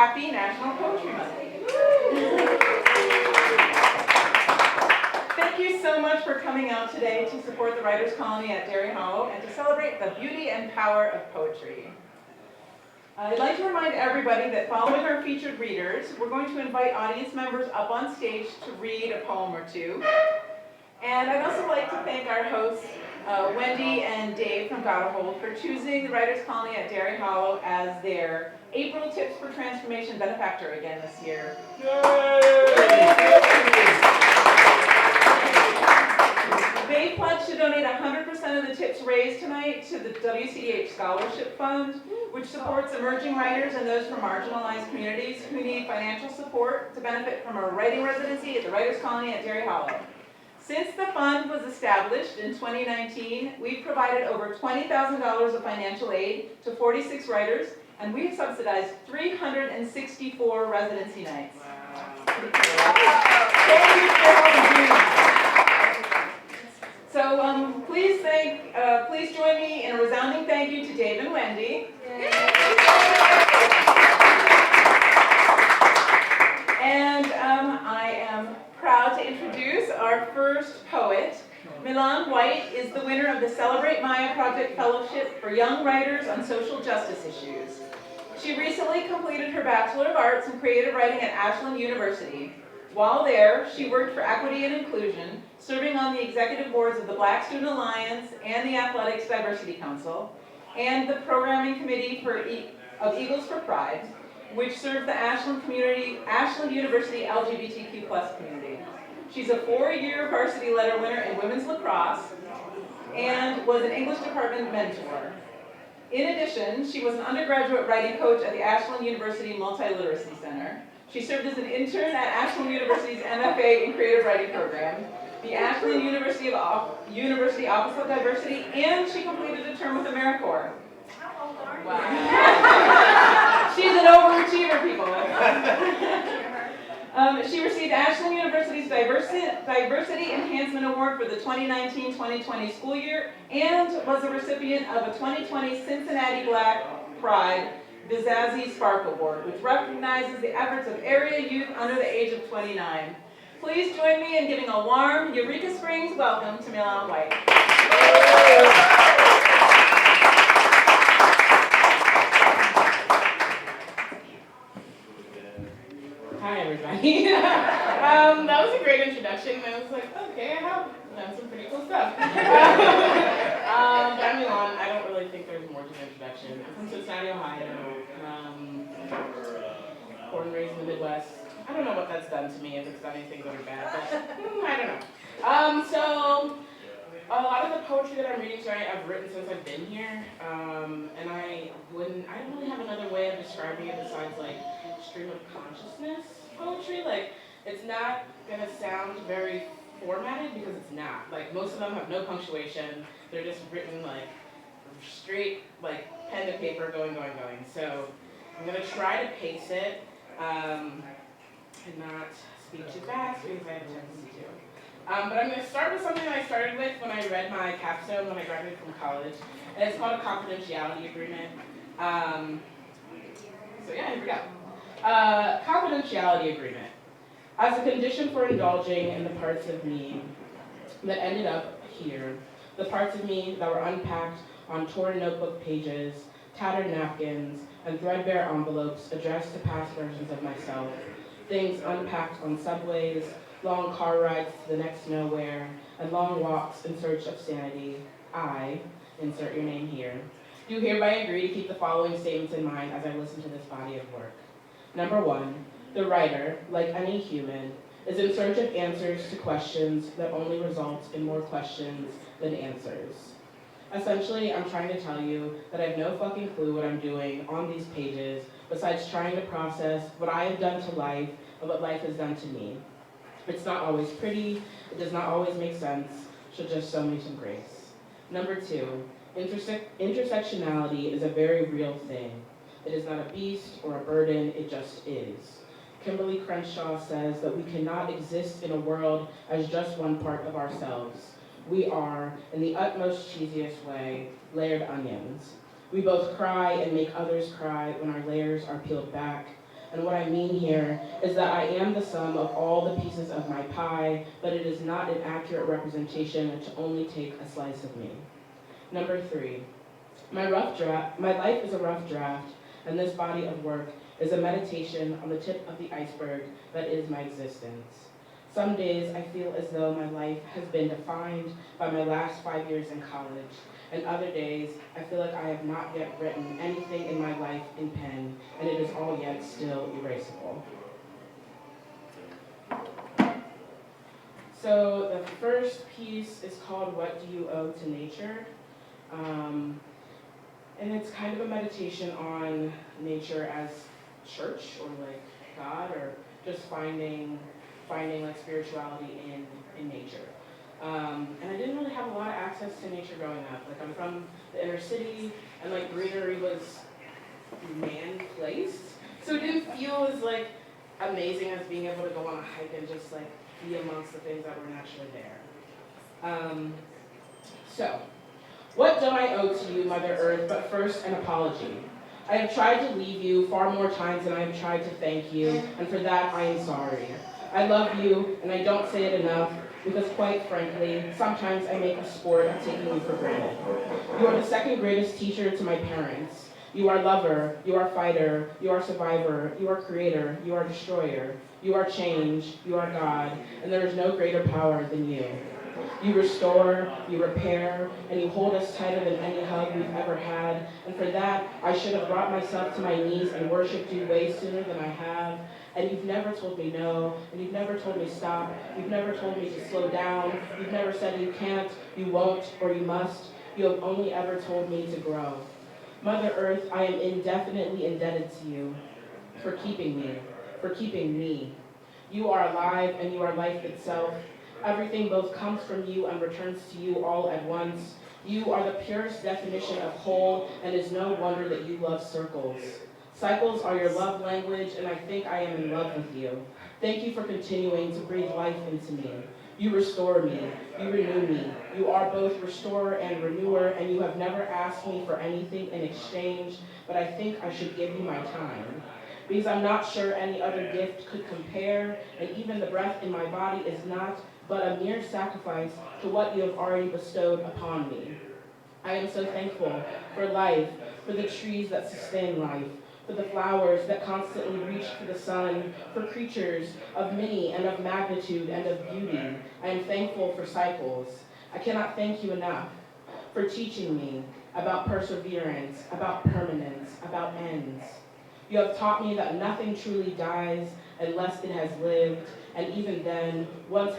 happy National Poetry Month. Thank you so much for coming out today to support the Writers' Colony at Derry Hollow and to celebrate the beauty and power of poetry. I'd like to remind everybody that following our featured readers, we're going to invite audience members up on stage to read a poem or two. And I'd also like to thank our hosts, Wendy and Dave from Got a Hold, for choosing the Writers' Colony at Derry Hollow as their April Tips for Transformation benefactor again this year. They pledged to donate 100% of the tips raised tonight to the WCDH Scholarship Fund, which supports emerging writers and those from marginalized communities who need financial support to benefit from a writing residency at the Writers' Colony at Derry Hollow. Since the fund was established in 2019, we've provided over $20,000 of financial aid to 46 writers, and we've subsidized 364 residency nights. Thank you for doing that. So please join me in a resounding thank you to Dave and Wendy. And I am proud to introduce our first poet. Melan is the winner of the Celebrate Maya Project Fellowship for Young Writers on Social Justice Issues. She recently completed her Bachelor of Arts in Creative Writing at Ashland University. While there, she worked for equity and inclusion, serving on the executive boards of the Black Student Alliance and the Athletics Diversity Council, and the programming committee of Eagles for Pride, which serves the Ashland University LGBTQ+ community. She's a 4-year varsity letter winner in women's lacrosse and was an English department mentor. In addition, she was an undergraduate writing coach at the Ashland University Multiliteracy Center. She served as an intern at Ashland University's MFA in Creative Writing program, the Ashland University Office of Diversity, and she completed a term with AmeriCorps. Wow. She's an overachiever, people. She received Ashland University's Diversity Enhancement Award for the 2019-2020 school year and was a recipient of a 2020 Cincinnati Black Pride Bizazzi Spark Award, which recognizes the efforts of area youth under the age of 29. Please join me in giving a warm Eureka Springs welcome to Melan White. Hi, everybody. That was a great introduction. I was like, okay, I have done some pretty cool stuff. But I'm Melan. I don't really think there's more to the introduction. I'm from Cincinnati, Ohio. Born and raised in the Midwest. I don't know what that's done to me, if it's done anything good or bad, but I don't know. So a lot of the poetry that I'm reading tonight I've written since I've been here, and I don't really have another way of describing it besides like stream of consciousness poetry. Like, it's not gonna sound very formatted because it's not. Like, most of them have no punctuation. They're just written like straight, like pen to paper, going. So I'm gonna try to pace it and not speak too fast because I have a tendency to. But I'm going to start with something that I started with when I read my capstone when I graduated from college, and it's called a confidentiality agreement. So yeah, here we go. Confidentiality agreement. As a condition for indulging in the parts of me that ended up here, the parts of me that were unpacked on torn notebook pages, tattered napkins, and threadbare envelopes addressed to past versions of myself, things unpacked on subways, long car rides to the next nowhere, and long walks in search of sanity, I, insert your name here, do hereby agree to keep the following statements in mind as I listen to this body of work. Number 1, the writer, like any human, is in search of answers to questions that only result in more questions than answers. Essentially, I'm trying to tell you that I have no fucking clue what I'm doing on these pages besides trying to process what I have done to life and what life has done to me. It's not always pretty, it does not always make sense, should just show me some grace. Number 2, intersectionality is a very real thing. It is not a beast or a burden, it just is. Kimberly Crenshaw says that we cannot exist in a world as just one part of ourselves. We are, in the utmost cheesiest way, layered onions. We both cry and make others cry when our layers are peeled back, And what I mean here is that I am the sum of all the pieces of my pie, but it is not an accurate representation to only take a slice of me. Number 3, my life is a rough draft, and this body of work is a meditation on the tip of the iceberg that is my existence. Some days I feel as though my life has been defined by my last 5 years in college, and other days I feel like I have not yet written anything in my life in pen, and it is all yet still erasable. So the first piece is called What Do You Owe to Nature? And it's kind of a meditation on nature as church or like God, or just finding like spirituality in nature. And I didn't really have a lot of access to nature growing up. Like I'm from the inner city, and like greenery was man-placed, so it didn't feel as like amazing as being able to go on a hike and just like be amongst the things that were naturally there. So, what don't I owe to you, Mother Earth, but first an apology. I have tried to leave you far more times than I have tried to thank you, and for that I am sorry. I love you, and I don't say it enough, because quite frankly, sometimes I make a sport of taking you for granted. You are the second greatest teacher to my parents. You are lover, you are fighter, you are survivor, you are creator, you are destroyer, you are change, you are God, and there is no greater power than you. You restore, you repair, and you hold us tighter than any hug we've ever had, and for that, I should have brought myself to my knees and worshipped you way sooner than I have. And you've never told me no, and you've never told me stop, you've never told me to slow down, you've never said you can't, you won't, or you must. You have only ever told me to grow. Mother Earth, I am indefinitely indebted to you for keeping me. You are alive, and you are life itself. Everything both comes from you and returns to you all at once. You are the purest definition of whole, and it's no wonder that you love circles. Cycles are your love language, and I think I am in love with you. Thank you for continuing to breathe life into me. You restore me. You renew me. You are both restorer and renewer, and you have never asked me for anything in exchange, but I think I should give you my time. Because I'm not sure any other gift could compare, and even the breath in my body is not but a mere sacrifice to what you have already bestowed upon me. I am so thankful for life, for the trees that sustain life, for the flowers that constantly reach for the sun, for creatures of many and of magnitude and of beauty. I am thankful for cycles. I cannot thank you enough for teaching me about perseverance, about permanence, about ends. You have taught me that nothing truly dies unless it has lived, and even then, once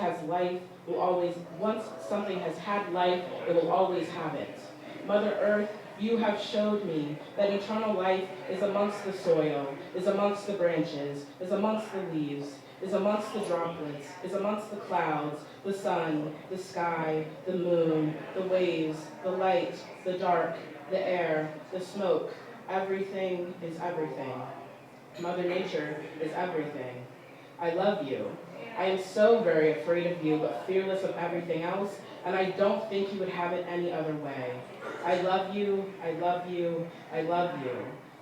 something has had life, it will always have it. Mother Earth, you have showed me that eternal life is amongst the soil, is amongst the branches, is amongst the leaves, is amongst the droplets, is amongst the clouds, the sun, the sky, the moon, the waves, the light, the dark, the air, the smoke. Everything is everything. Mother Nature is everything. I love you. I am so very afraid of you, but fearless of everything else, and I don't think you would have it any other way. I love you, I love you, I love you.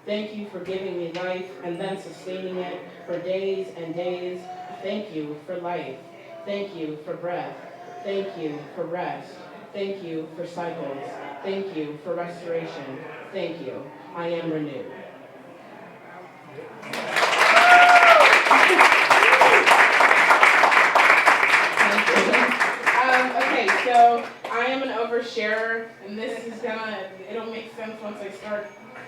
Thank you for giving me life and then sustaining it for days and days. Thank you for life. Thank you for breath. Thank you for rest. Thank you for cycles. Thank you for restoration. Thank you. I am renewed. Okay, so I am an oversharer, and this is it'll make sense once I start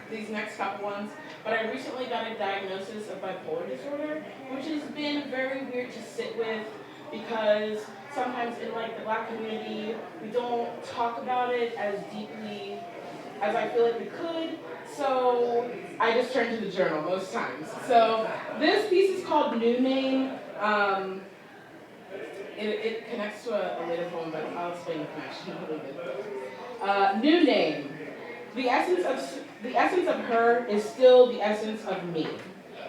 these next couple ones, but I recently got a diagnosis of bipolar disorder, which has been very weird to sit with, because sometimes in like the Black community, we don't talk about it as deeply as I feel like we could, so I just turn to the journal most times. So this piece is called New Name. It connects to a later poem, but I'll explain the connection a little bit. New Name. The essence of her is still the essence of me.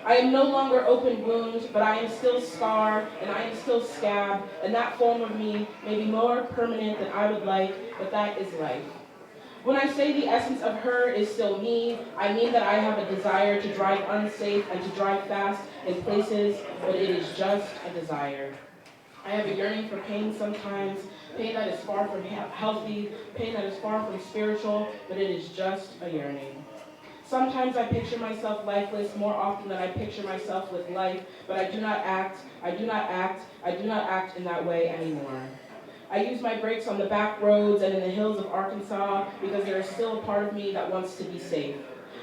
I am no longer open wound, but I am still scar, and I am still scab, and that form of me may be more permanent than I would like, but that is life. When I say the essence of her is still me, I mean that I have a desire to drive unsafe and to drive fast in places, but it is just a desire. I have a yearning for pain sometimes, pain that is far from healthy, pain that is far from spiritual, but it is just a yearning. Sometimes I picture myself lifeless more often than I picture myself with life, but I do not act in that way anymore. I use my brakes on the back roads and in the hills of Arkansas because there is still a part of me that wants to be safe.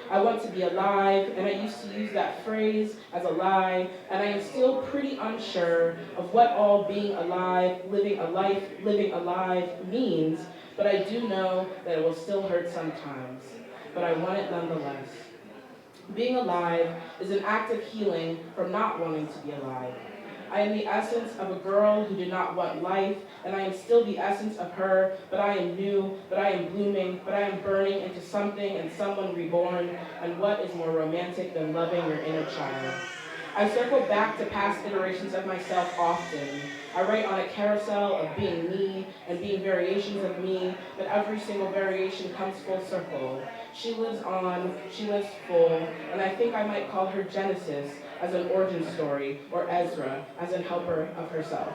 I want to be alive, and I used to use that phrase as a lie, and I am still pretty unsure of what all being alive, living alive means, but I do know that it will still hurt sometimes. But I want it nonetheless. Being alive is an act of healing from not wanting to be alive. I am the essence of a girl who did not want life, and I am still the essence of her, but I am new, but I am blooming, but I am burning into something and someone reborn, and what is more romantic than loving your inner child? I circle back to past iterations of myself often. I write on a carousel of being me and being variations of me, but every single variation comes full circle. She lives on, she lives full, and I think I might call her Genesis as an origin story, or Ezra as an helper of herself.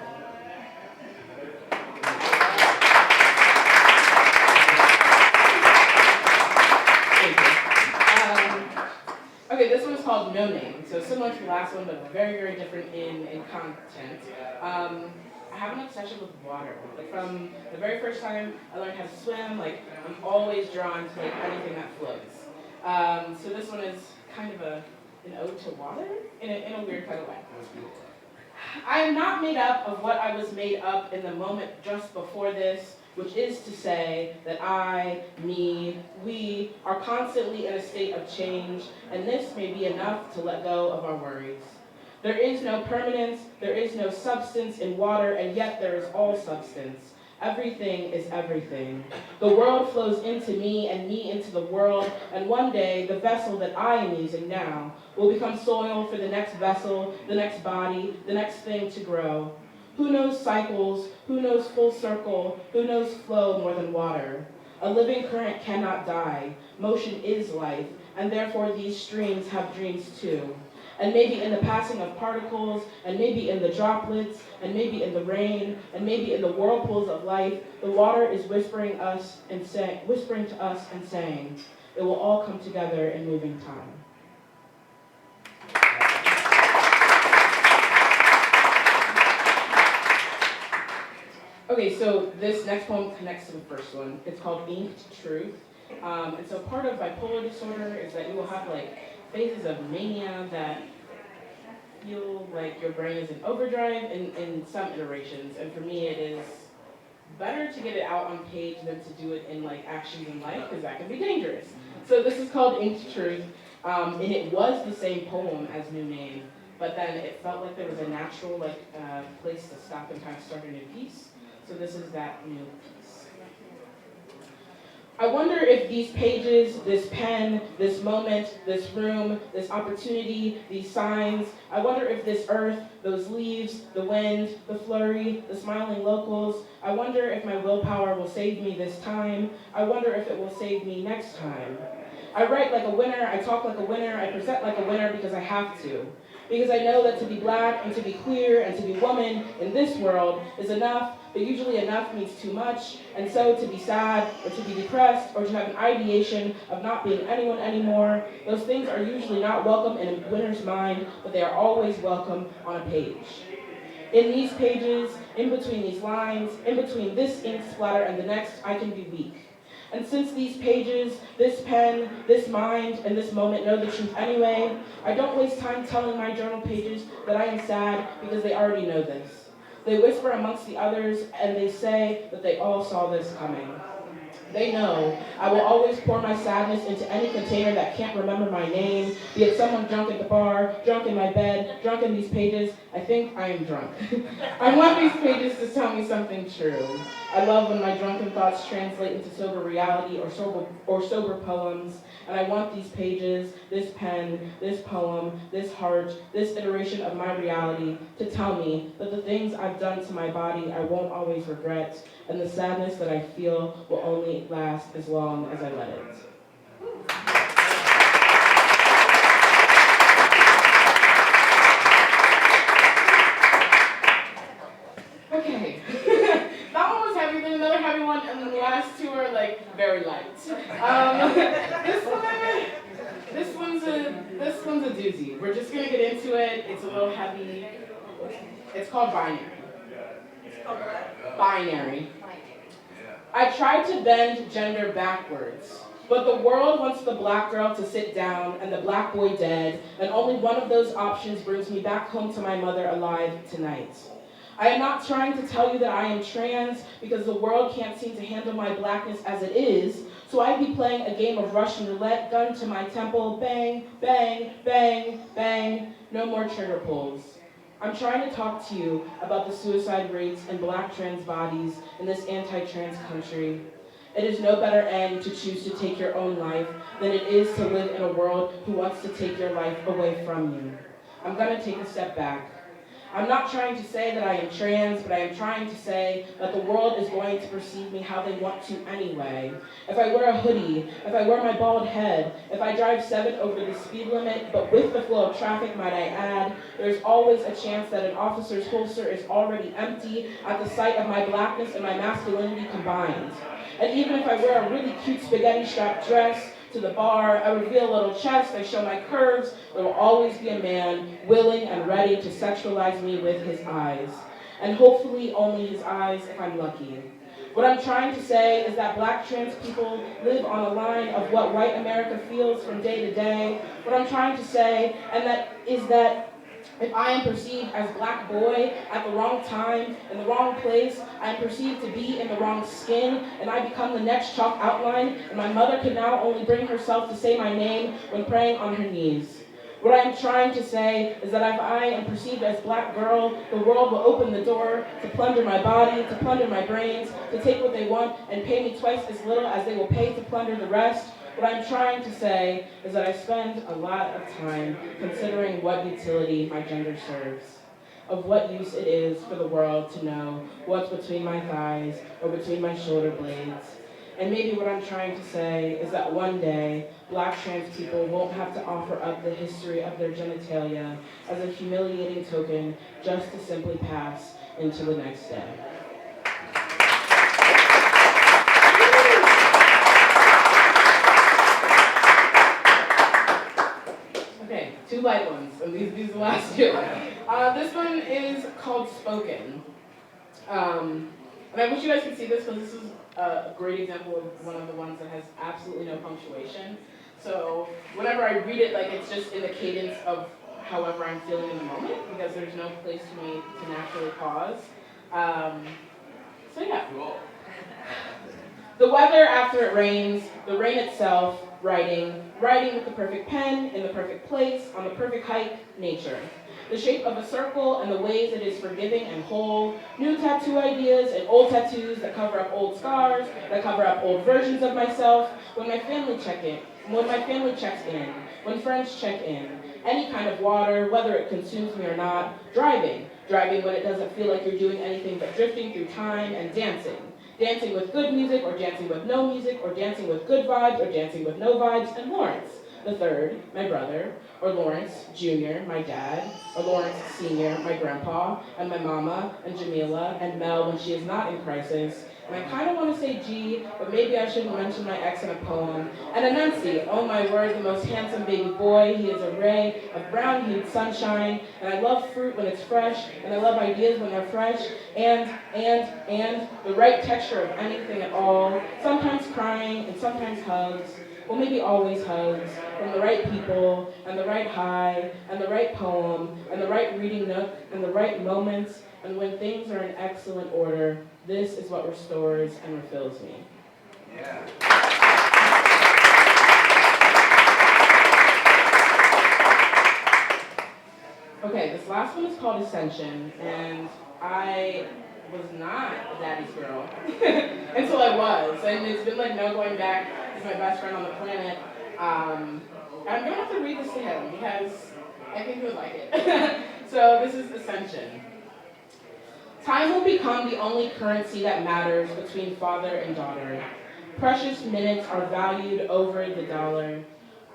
Okay, this one's called No Name, so similar to the last one, but very, very different in content. I have an obsession with water. Like from the very first time I learned how to swim, like I'm always drawn to like anything that floats. So this one is kind of an ode to water in a weird kind of way. I am not made up of what I was made up in the moment just before this, which is to say that I, me, we are constantly in a state of change, and this may be enough to let go of our worries. There is no permanence, there is no substance in water, and yet there is all substance. Everything is everything. The world flows into me and me into the world, and one day the vessel that I am using now will become soil for the next vessel, the next body, the next thing to grow. Who knows cycles, who knows full circle, who knows flow more than water? A living current cannot die. Motion is life, and therefore these streams have dreams too. And maybe in the passing of particles, and maybe in the droplets, and maybe in the rain, and maybe in the whirlpools of life, the water is whispering to us and saying, it will all come together in moving time. Okay, so this next poem connects to the first one. It's called Inked Truth. And so part of bipolar disorder is that you will have like phases of mania that feel like your brain is in overdrive in some iterations. And for me, it is better to get it out on page than to do it in like actions in life, because that can be dangerous. So this is called Inked Truth, and it was the same poem as New Name, but then it felt like there was a natural place to stop and kind of start a new piece. So this is that new piece. I wonder if these pages, this pen, this moment, this room, this opportunity, these signs, I wonder if this earth, those leaves, the wind, the flurry, the smiling locals, I wonder if my willpower will save me this time. I wonder if it will save me next time. I write like a winner, I talk like a winner, I present like a winner because I have to. Because I know that to be black and to be queer and to be woman in this world is enough, but usually enough means too much, and so to be sad or to be depressed or to have an ideation of not being anyone anymore, those things are usually not welcome in a winner's mind, but they are always welcome on a page. In these pages, in between these lines, in between this ink splatter and the next, I can be weak. And since these pages, this pen, this mind, and this moment know the truth anyway, I don't waste time telling my journal pages that I am sad because they already know this. They whisper amongst the others, and they say that they all saw this coming. They know I will always pour my sadness into any container that can't remember my name, be it someone drunk at the bar, drunk in my bed, drunk in these pages. I think I am drunk. I want these pages to tell me something true. I love when my drunken thoughts translate into sober reality or sober poems, and I want these pages, this pen, this poem, this heart, this iteration of my reality to tell me that the things I've done to my body I won't always regret, and the sadness that I feel will only only last as long as I let it. Okay. That one was heavy, then another heavy one, and then the last two are like very light. This one's a doozy. We're just gonna get into it. It's a little heavy. It's called binary. Binary. I tried to bend gender backwards, but the world wants the black girl to sit down and the black boy dead, and only one of those options brings me back home to my mother alive tonight. I am not trying to tell you that I am trans because the world can't seem to handle my blackness as it is, so I'd be playing a game of Russian roulette, gun to my temple, bang, bang, bang, bang, no more trigger pulls. I'm trying to talk to you about the suicide rates in black trans bodies in this anti-trans country. It is no better end to choose to take your own life than it is to live in a world who wants to take your life away from you. I'm gonna take a step back. I'm not trying to say that I am trans, but I am trying to say that the world is going to perceive me how they want to anyway. If I wear a hoodie, if I wear my bald head, if I drive 7 over the speed limit, but with the flow of traffic, might I add, there's always a chance that an officer's holster is already empty at the sight of my blackness and my masculinity combined. And even if I wear a really cute spaghetti-strapped dress to the bar, I reveal a little chest, I show my curves, there will always be a man willing and ready to sexualize me with his eyes. And hopefully only his eyes if I'm lucky. What I'm trying to say is that black trans people live on a line of what white America feels from day to day. What I'm trying to say is that if I am perceived as black boy at the wrong time, in the wrong place, I am perceived to be in the wrong skin, and I become the next chalk outline, and my mother can now only bring herself to say my name when praying on her knees. What I am trying to say is that if I am perceived as black girl, the world will open the door to plunder my body, to plunder my brains, to take what they want and pay me twice as little as they will pay to plunder the rest. What I'm trying to say is that I spend a lot of time considering what utility my gender serves, of what use it is for the world to know what's between my thighs or between my shoulder blades. And maybe what I'm trying to say is that one day, black trans people won't have to offer up the history of their genitalia as a humiliating token just to simply pass into the next day. Okay, 2 light ones, and these are the last 2. This one is called Spoken. And I wish you guys could see this because this is a great example of one of the ones that has absolutely no punctuation. So whenever I read it, like it's just in the cadence of however I'm feeling in the moment because there's no place for me to naturally pause. So yeah. The weather after it rains, the rain itself, writing with the perfect pen, in the perfect place, on the perfect hike, nature. The shape of a circle and the ways it is forgiving and whole, new tattoo ideas and old tattoos that cover up old scars, that cover up old versions of myself, when my family checks in, when friends check in, any kind of water, whether it consumes me or not, driving when it doesn't feel like you're doing anything but drifting through time, and dancing with good music or dancing with no music, or dancing with good vibes or dancing with no vibes, and Lawrence, the third, my brother, or Lawrence Jr., my dad, or Lawrence Sr., my grandpa, and my mama, and Jamila, and Mel when she is not in crisis. And I kind of want to say G, but maybe I shouldn't mention my ex in a poem. And Anansi, oh my word, the most handsome baby boy. He is a ray of brown-hued sunshine. And I love fruit when it's fresh, and I love ideas when they're fresh. And the right texture of anything at all. Sometimes crying, and sometimes hugs. Well, maybe always hugs, from the right people, and the right high, and the right poem, and the right reading nook, and the right moments, and when things are in excellent order, this is what restores and refills me. Yeah. Okay, this last one is called Ascension, and I was not a daddy's girl until I was, and it's been like no going back. He's my best friend on the planet. I'm gonna have to read this to him because I think he would like it. So this is Ascension. Time will become the only currency that matters between father and daughter. Precious minutes are valued over the dollar.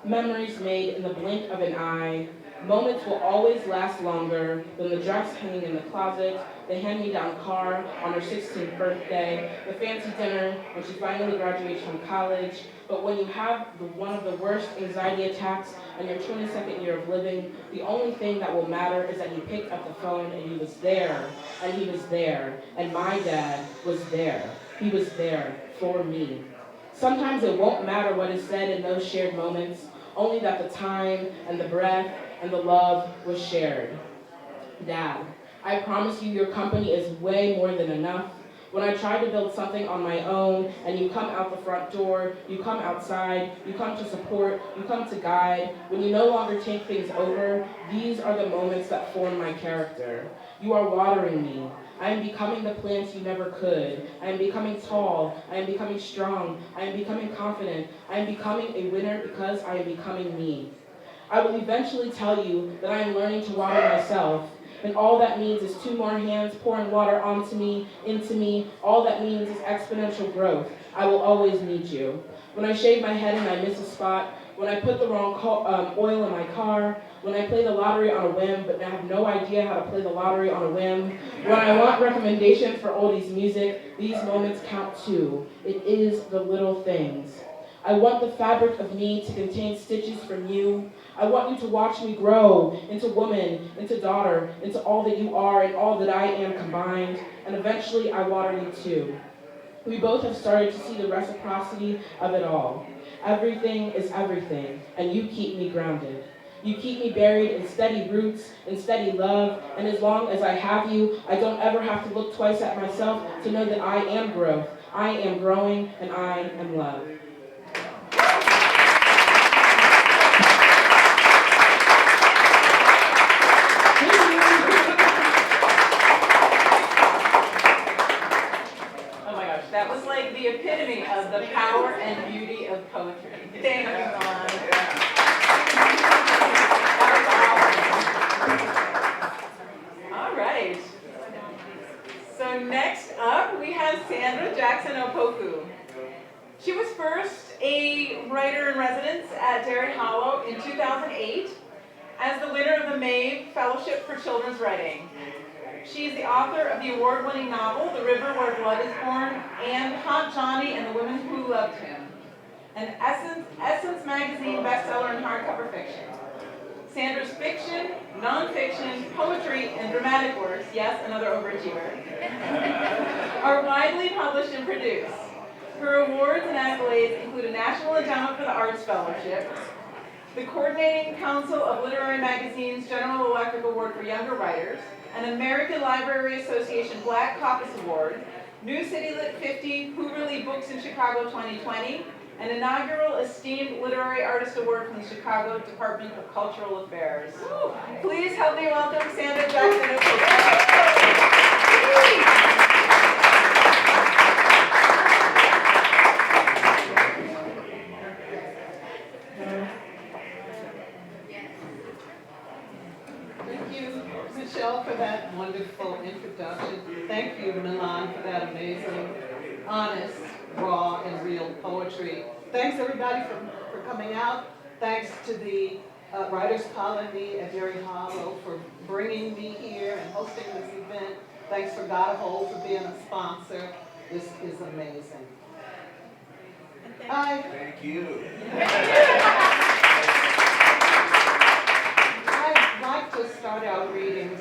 Memories made in the blink of an eye. Moments will always last longer than the dress hanging in the closet, the hand-me-down car on her 16th birthday, the fancy dinner when she finally graduates from college. But when you have one of the worst anxiety attacks in your 22nd year of living, the only thing that will matter is that he picked up the phone and he was there, and he was there, and my dad was there. He was there for me. Sometimes it won't matter what is said in those shared moments, only that the time and the breath and the love was shared. Dad, I promise you your company is way more than enough. When I try to build something on my own and you come out the front door, you come outside, you come to support, you come to guide, when you no longer take things over, these are the moments that form my character. You are watering me. I am becoming the plants you never could. I am becoming tall. I am becoming strong. I am becoming confident. I am becoming a winner because I am becoming me. I will eventually tell you that I am learning to water myself, and all that means is 2 more hands pouring water onto me, into me. All that means is exponential growth. I will always need you. When I shave my head and I miss a spot, when I put the wrong oil in my car, when I play the lottery on a whim but I have no idea how to play the lottery on a whim, when I want recommendations for oldies music, these moments count too. It is the little things. I want the fabric of me to contain stitches from you. I want you to watch me grow into woman, into daughter, into all that you are and all that I am combined. And eventually I water you too. We both have started to see the reciprocity of it all. Everything is everything, and you keep me grounded. You keep me buried in steady roots, in steady love, and as long as I have you, I don't ever have to look twice at myself to know that I am growth, I am growing, and I am love. That was like the epitome of the power and beauty of poetry. Thank you, Melan. That was awesome. All right. So next up, we have Sandra Jackson-Opoku. She was first a writer in residence at Derry Hollow in 2008 as the winner of the May Fellowship for Children's Writing. She is the author of the award-winning novel, The River Where Blood is Born, and Haunt Johnny and the Women Who Loved Him, an Essence magazine bestseller in hardcover fiction. Sandra's fiction, nonfiction, poetry, and dramatic works, yes, another overachiever, are widely published and produced. Her awards and accolades include a National Endowment for the Arts Fellowship, the Coordinating Council of Literary Magazine's General Electric Award for Younger Writers, an American Library Association Black Caucus Award, New City Lit 50 Hooverly Books in Chicago 2020, an inaugural Esteemed Literary Artist Award from the Chicago Department of Cultural Affairs. Please help me welcome Sandra Jackson-Opoku. For that wonderful introduction. Thank you, Melan, for that amazing, honest, raw, and real poetry. Thanks, everybody, for coming out. Thanks to the Writers' Colony at Derry Hollow for bringing me here and hosting this event. Thanks for God Hold for being a sponsor. This is amazing. Thank you. I'd like to start our readings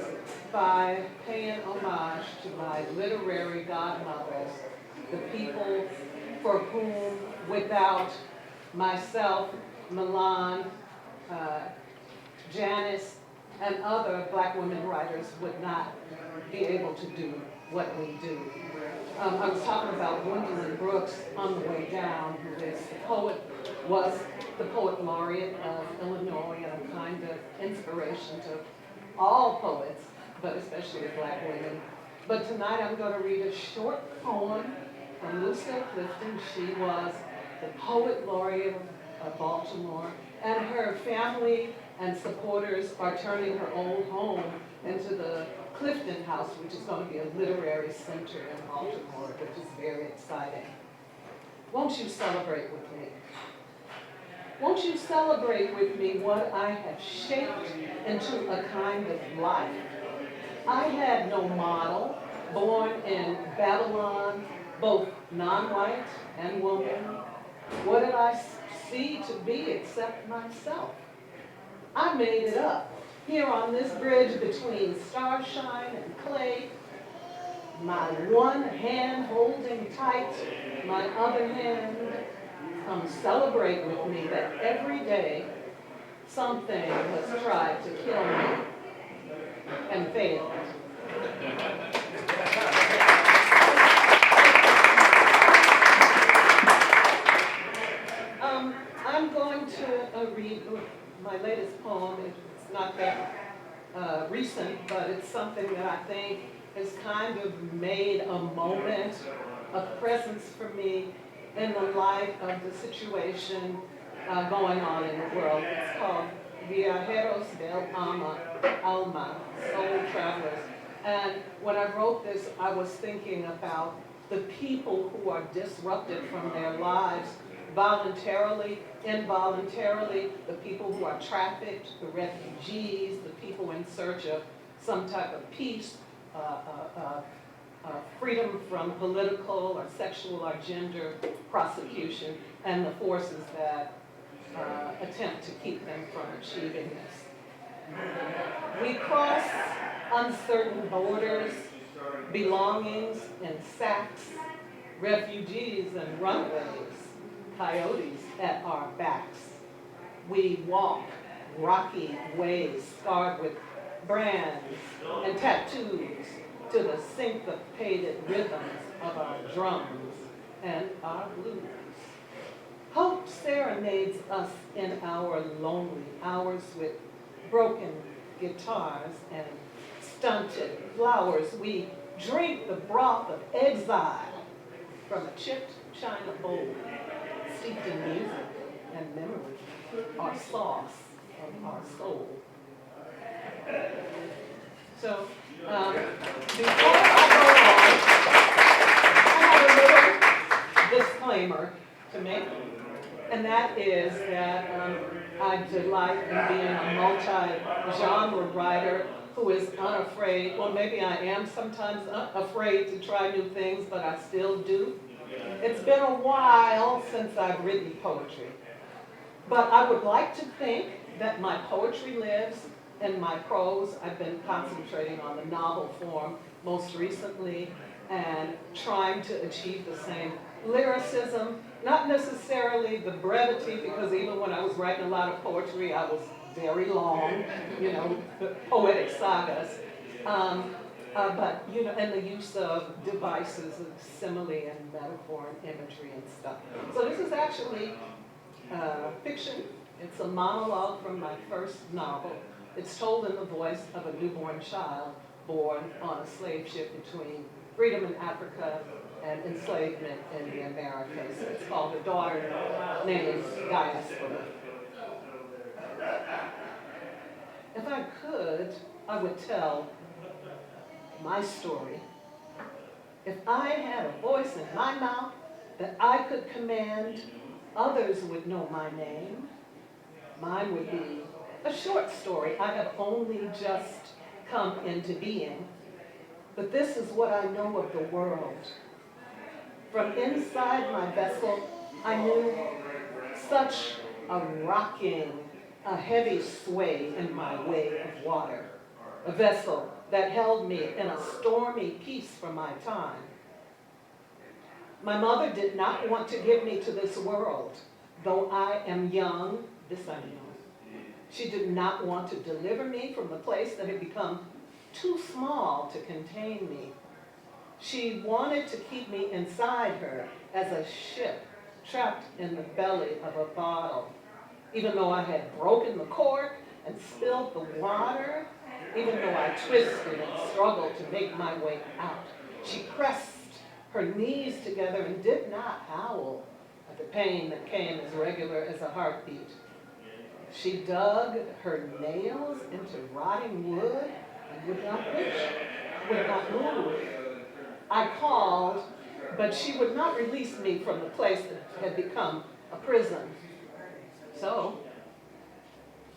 by paying homage to my literary godmothers, the people for whom, without myself, Melan, Janice, and other Black women writers would not be able to do what we do. I was talking about Gwendolyn Brooks on the way down, who is was the poet laureate of Illinois and a kind of inspiration to all poets, but especially Black women. But tonight I'm going to read a short poem from Lucille Clifton. She was the poet laureate of Baltimore, and her family and supporters are turning her old home into the Clifton House, which is going to be a literary center in Baltimore, which is very exciting. won't you celebrate with me? Won't you celebrate with me what I have shaped into a kind of life? I had no model, born in Babylon, both non-white and woman. What did I see to be except myself? I made it up here on this bridge between starshine and clay, my one hand holding tight, my other hand. Come celebrate with me that every day something has tried to kill me and failed. I'm going to read my latest poem. It's not that recent, but it's something that I think has kind of made a moment of presence for me in the light of the situation going on in the world. It's called Viajeros del Alma, Soul Travelers. And when I wrote this, I was thinking about the people who are disrupted from their lives voluntarily, involuntarily, the people who are trafficked, the refugees, the people in search of some type of peace, freedom from political or sexual or gender prosecution, and the forces that attempt to keep them from achieving this. We cross uncertain borders, belongings in sacks, refugees and runaways, coyotes at our backs. We walk rocky ways scarred with brands and tattoos to the syncopated rhythms of our drums and our blues. Hope serenades us in our lonely hours with broken guitars and stunted flowers. We drink the broth of exile from a chipped china bowl, steeped in music and memory, our sauce of our soul. So, before I go on, I have a little disclaimer to make, and that is that I delight in being a multi-genre writer who is unafraid. Well, maybe I am sometimes afraid to try new things, but I still do. It's been a while since I've written poetry, but I would like to think that my poetry lives in my prose. I've been concentrating on the novel form most recently and trying to achieve the same lyricism, not necessarily the brevity, because even when I was writing a lot of poetry, I was very long, poetic sagas. But, and the use of devices of simile and metaphor and imagery and stuff. So this is actually fiction. It's a monologue from my first novel. It's told in the voice of a newborn child born on a slave ship between freedom in Africa and enslavement in the Americas. It's called A Daughter Named Diaspora. If I could, I would tell my story. If I had a voice in my mouth that I could command, others would know my name. Mine would be a short story. I have only just come into being, but this is what I know of the world. From inside my vessel, I knew such a rocking, a heavy sway in my wave of water, a vessel that held me in a stormy peace for my time. My mother did not want to give me to this world, though I am young, this I know. She did not want to deliver me from the place that had become too small to contain me. She wanted to keep me inside her as a ship trapped in the belly of a bottle. Even though I had broken the cork and spilled the water, even though I twisted and struggled to make my way out, she pressed her knees together and did not howl at the pain that came as regular as a heartbeat. She dug her nails into rotting wood and would not move. I called but she would not release me from the place that had become a prison. So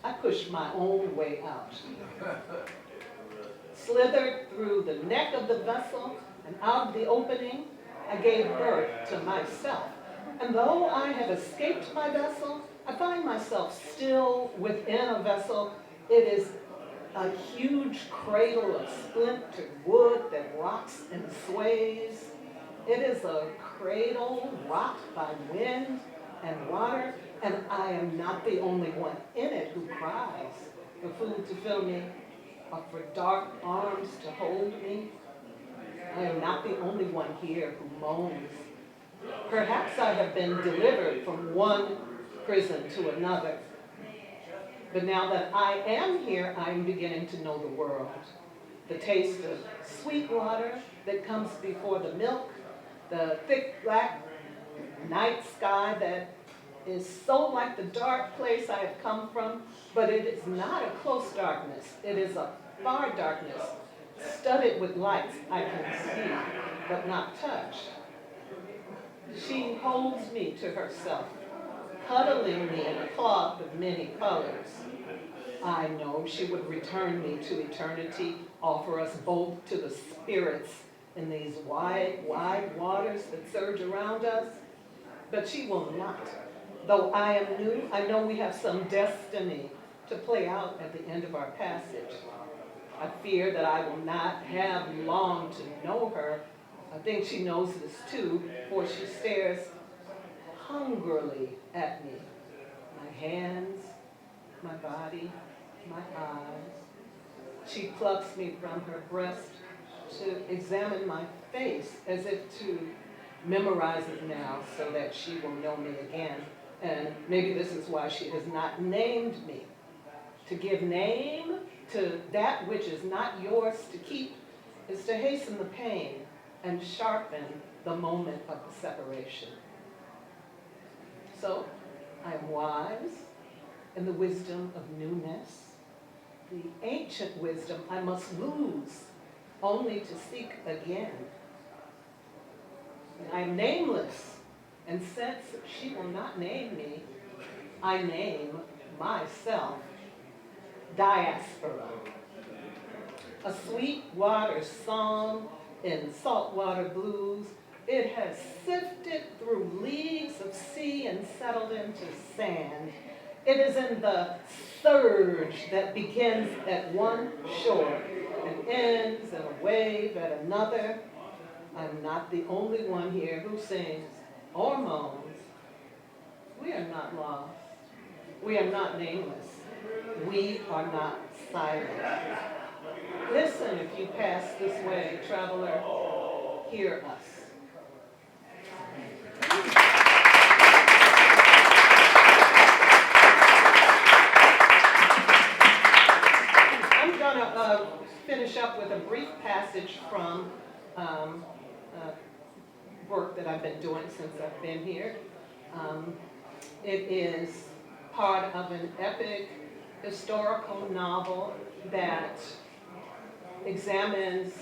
I pushed my own way out, slithered through the neck of the vessel and out of the opening. I gave birth to myself. And though I have escaped my vessel, I find myself still within a vessel. It is a huge cradle of splintered wood that rocks and sways. It is a cradle rocked by wind and water, and I am not the only one in it who cries for food to fill me or for dark arms to hold me. I am not the only one here who moans. Perhaps I have been delivered from one prison to another. But now that I am here, I am beginning to know the world. The taste of sweet water that comes before the milk, the thick black night sky that is so like the dark place I have come from, but it is not a close darkness. It is a far darkness, studded with lights I can see, but not touch. She holds me to herself, cuddling me in a cloth of many colors. I know she would return me to eternity, offer us both to the spirits in these wide, wide waters that surge around us, but she will not. Though I am new, I know we have some destiny to play out at the end of our passage. I fear that I will not have long to know her. I think she knows this too, for she stares hungrily at me. My hands, my body, my eyes. She plucks me from her breast to examine my face as if to memorize it now so that she will know me again. And maybe this is why she has not named me. To give name to that which is not yours to keep is to hasten the pain and sharpen the moment of the separation. So I am wise in the wisdom of newness. The ancient wisdom I must lose only to seek again. I am nameless, and since she will not name me, I name myself Diaspora. A sweet water song in saltwater blues. It has sifted through leagues of sea and settled into sand. It is in the surge that begins at one shore and ends in a wave at another. I'm not the only one here who sings or moans. We are not lost. We are not nameless. We are not silent. Listen if you pass this way, traveler. Hear us. I'm going to finish up with a brief passage from work that I've been doing since I've been here. It is part of an epic historical novel that examines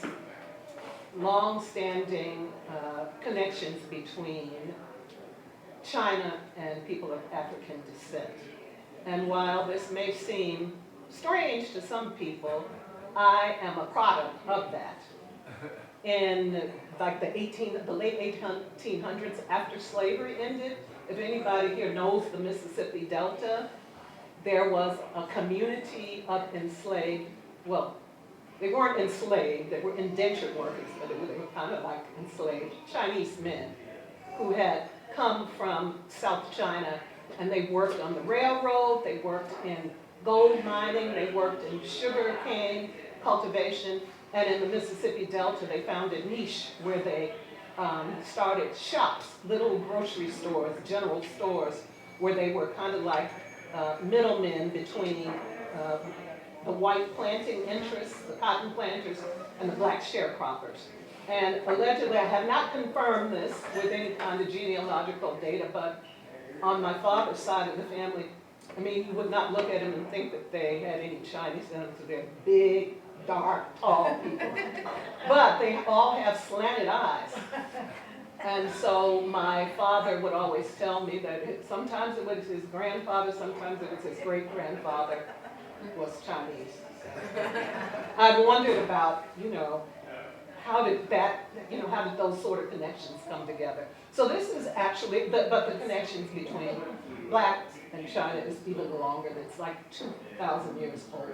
long-standing connections between China and people of African descent. And while this may seem strange to some people, I am a product of that. In like the late 1800s, after slavery ended, if anybody here knows the Mississippi Delta, there was a community of enslaved, well, they weren't enslaved, they were indentured workers, but they were kind of like enslaved Chinese men who had come from South China, and they worked on the railroad, they worked in gold mining, they worked in sugar cane cultivation, and in the Mississippi Delta they found a niche where they started shops, little grocery stores, general stores, where they were kind of like middlemen between the white planting interests, the cotton planters, and the black sharecroppers. And allegedly, I have not confirmed this with any kind of genealogical data, but on my father's side of the family, I mean, you would not look at them and think that they had any Chinese in them, so they're big, dark, tall people. But they all have slanted eyes. And so my father would always tell me that sometimes it was his grandfather, sometimes it was his great-grandfather was Chinese. I wondered about, how did those sort of connections come together? So this is actually, but the connections between Black and China is even longer. It's like 2,000 years old.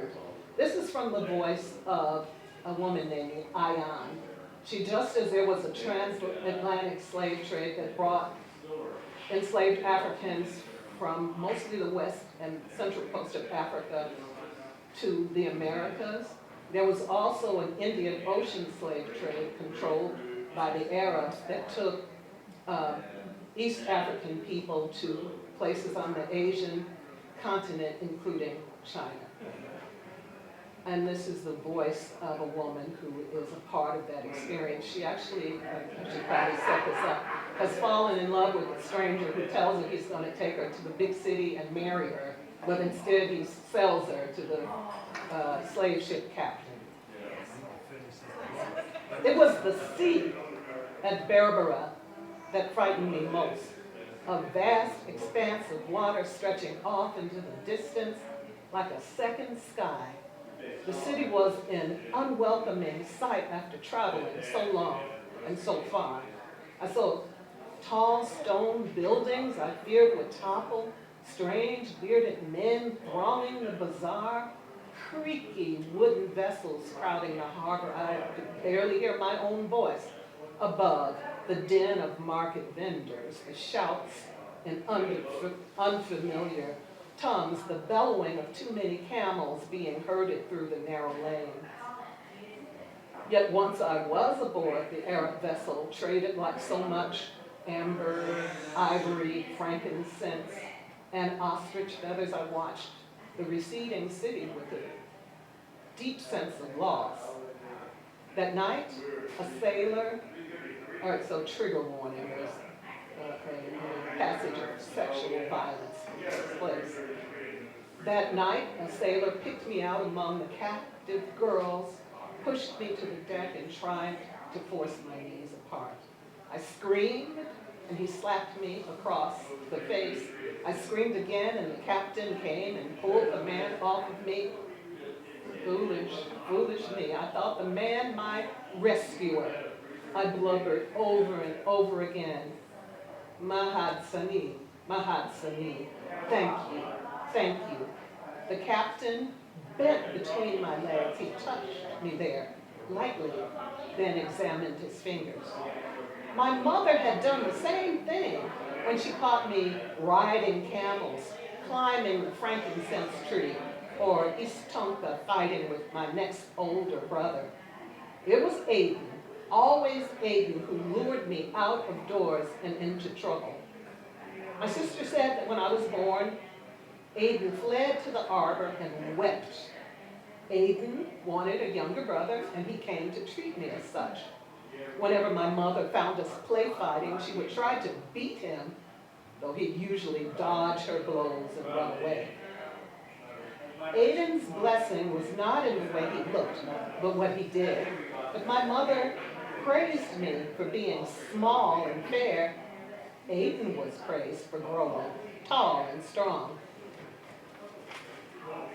This is from the voice of a woman named Ayan. Just as there was a transatlantic slave trade that brought enslaved Africans from mostly the west and central coast of Africa to the Americas, there was also an Indian Ocean slave trade controlled by the Arabs that took East African people to places on the Asian continent, including China. And this is the voice of a woman who is a part of that experience. She actually, I should probably set this up, has fallen in love with a stranger who tells her he's going to take her to the big city and marry her, but instead he sells her to the slave ship captain. It was the sea at Berbera that frightened me most. A vast expanse of water stretching off into the distance like a second sky. The city was an unwelcoming sight after traveling so long and so far. I saw tall stone buildings I feared would topple, strange bearded men thronging the bazaar, creaky wooden vessels crowding the harbor. I could barely hear my own voice above the din of market vendors, the shouts in unfamiliar tongues, the bellowing of too many camels being herded through the narrow lane. Yet once I was aboard the Arab vessel, traded like so much amber, ivory, frankincense, and ostrich feathers, I watched the receding city with a deep sense of loss. That night, a sailor, all right, so trigger warning, there's a passage of sexual violence in this place. That night, a sailor picked me out among the captive girls, pushed me to the deck, and tried to force my knees apart. I screamed, and he slapped me across the face. I screamed again, and the captain came and pulled the man off of me. Foolish, foolish me. I thought the man my rescuer. I blubbered over and over again. Mahad Sani, thank you, thank you. The captain bent between my legs. He touched me there, lightly, then examined his fingers. My mother had done the same thing when she caught me riding camels, climbing the frankincense tree, or East Tonka fighting with my next older brother. It was Aiden, always Aiden, who lured me out of doors and into trouble. My sister said that when I was born, Aiden fled to the arbor and wept. Aiden wanted a younger brother, and he came to treat me as such. Whenever my mother found us play fighting, she would try to beat him, though he'd usually dodge her blows and run away. Aiden's blessing was not in the way he looked, but what he did. But my mother praised me for being small and fair. Aiden was praised for growing tall and strong.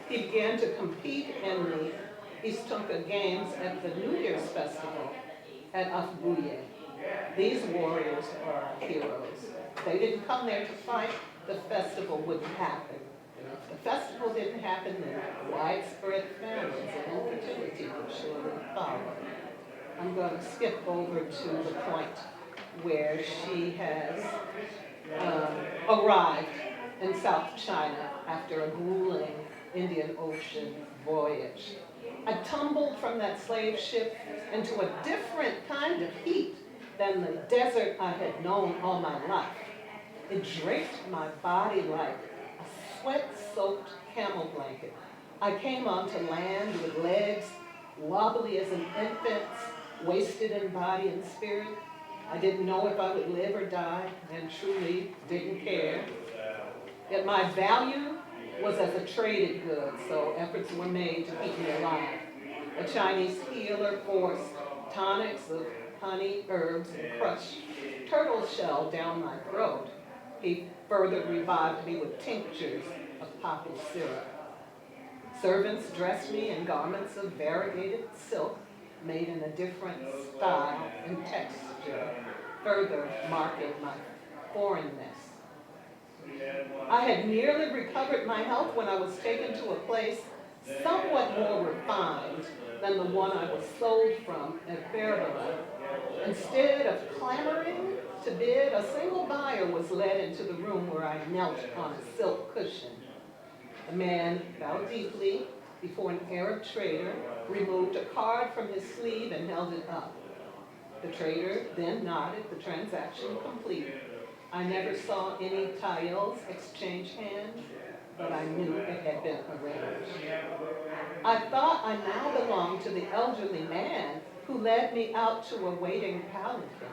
He began to compete in the East Tonka Games at the New Year's Festival at Afbuye. These warriors are heroes. They didn't come there to fight. The festival wouldn't happen. If the festival didn't happen, then widespread famines and infertility would surely follow. I'm going to skip over to the point where she has arrived in South China after a grueling Indian Ocean voyage. I tumbled from that slave ship into a different kind of heat than the desert I had known all my life. It draped my body like a sweat-soaked camel blanket. I came onto land with legs wobbly as an infant's, wasted in body and spirit. I didn't know if I would live or die, and truly didn't care. Yet my value was as a traded good, so efforts were made to keep me alive. A Chinese healer forced tonics of honey, herbs, and crushed turtle shell down my throat. He further revived me with tinctures of poppy syrup. Servants dressed me in garments of variegated silk made in a different style and texture, further marking my foreignness. I had nearly recovered my health when I was taken to a place somewhat more refined than the one I was sold from at Fairville. Instead of clamoring to bid, a single buyer was led into the room where I knelt on a silk cushion. The man bowed deeply before an Arab trader, removed a card from his sleeve and held it up. The trader then nodded, the transaction complete. I never saw any taels exchange hands, but I knew it had been arranged. I thought I now belonged to the elderly man who led me out to a waiting palanquin.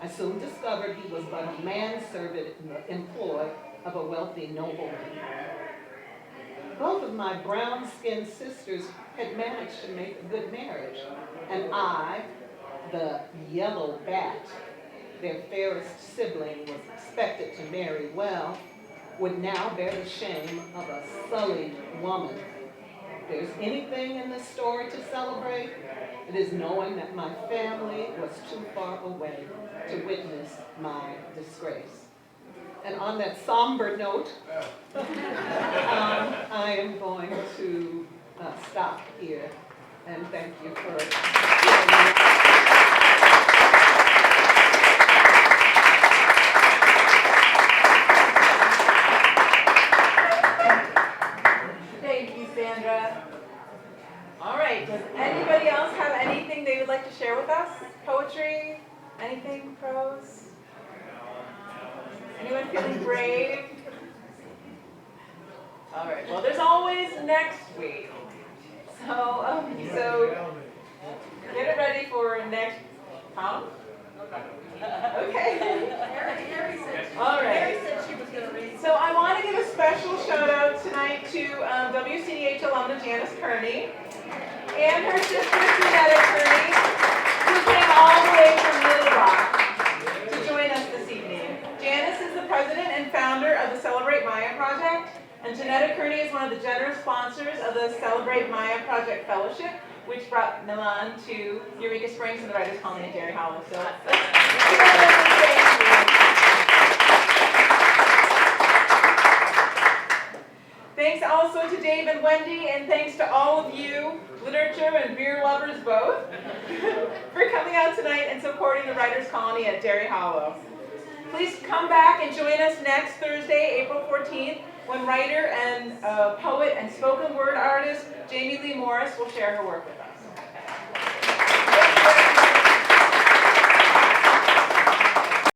I soon discovered he was but a manservant in the employ of a wealthy nobleman. Both of my brown-skinned sisters had managed to make a good marriage, and I, the yellow bat, their fairest sibling, was expected to marry well, would now bear the shame of a sullied woman. If there's anything in this story to celebrate, it is knowing that my family was too far away to witness my disgrace. And on that somber note, I am going to stop here, and thank you for hearing me. Thank you, Sandra. All right, does anybody else have anything they would like to share with us? Poetry? Anything? Prose? Anyone feeling brave? All right, well, there's always next week. So get it ready for next, huh? Okay. All right. So I want to give a special shout out tonight to WCDH alumna Janice Kearney and her sister Janetta Kearney, who came all the way from Little Rock to join us this evening. Janice is the president and founder of the Celebrate Maya Project, and Janetta Kearney is one of the generous sponsors of the Celebrate Maya Project Fellowship, which brought Melan to Eureka Springs and the Writers' Colony in Dairy Hollow. So let's give them a thank you. Thanks also to Dave and Wendy, and thanks to all of you, literature and beer lovers both, for coming out tonight and supporting the Writers' Colony at Dairy Hollow. Please come back and join us next Thursday, April 14th, when writer and poet and spoken word artist Jamie Lee Morris will share her work with us.